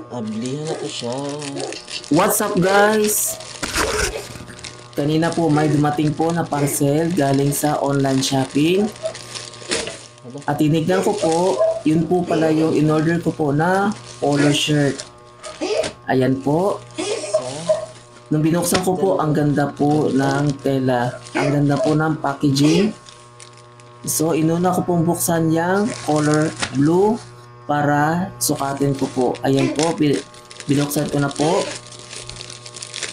Ablihan na to siya. What's up guys? Kanina po may dumating po na parcel galing sa online shopping. At tinignan ko po, yun po pala yung in-order ko po na polo shirt. Ayan po. Nung binuksan ko po, ang ganda po ng tela. Ang ganda po ng packaging. So, inuna ko pong buksan yung color blue para sukatin ko po. Ayan po, binuksan ko na po.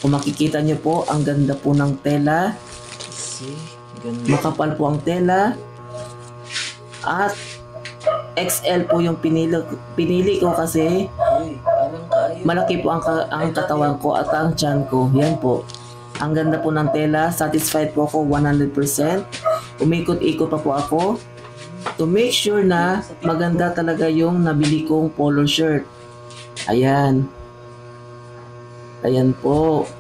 Kung makikita nyo po, ang ganda po ng tela. Makapal po ang tela. At XL po yung pinili ko kasi malaki po ang katawan ko at ang tiyan ko. Yan po. Ang ganda po ng tela. Satisfied po ako 100%. Umikot-ikot pa po ako to make sure na maganda talaga yung nabili kong polo shirt. Ayan. Ayan po.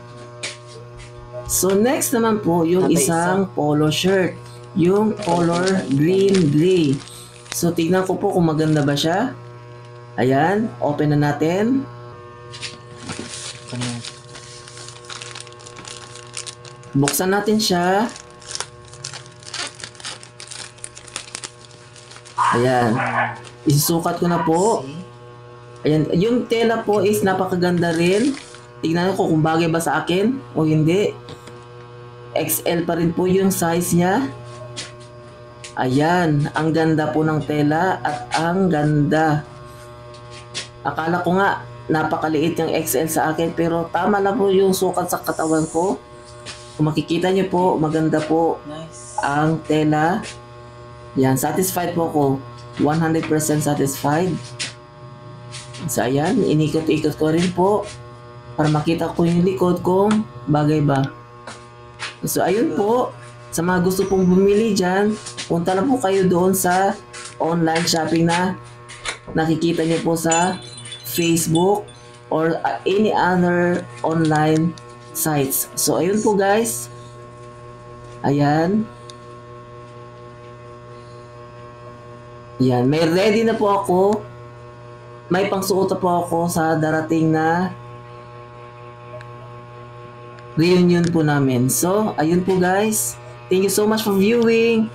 So next naman po yung isang polo shirt. Yung color green gray. So tignan ko po kung maganda ba siya. Ayan. Open na natin. Buksan natin siya. Ayan. Isusukat ko na po. Ayan. Yung tela po is napakaganda rin. Tignan ko kung bagay ba sa akin o hindi. XL pa rin po yung size niya. Ayan. Ang ganda po ng tela at ang ganda. Akala ko nga napakaliit yung XL sa akin pero tama lang po yung sukat sa katawan ko. Kung makikita nyo po, maganda po ang tela. Yan, satisfied po ako. 100% satisfied. So ayan, inikot-ikot ko rin po para makita ko yung likod kung bagay ba. So ayun po, sa mga gusto pong bumili dyan, punta na po kayo doon sa online shopping na nakikita nyo po sa Facebook or any other online sites. So ayun po guys. Ayan. Yan, may ready na po ako. May pangsuot na po ako sa darating na reunion po namin. So, ayun po guys. Thank you so much for viewing.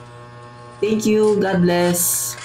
Thank you. God bless.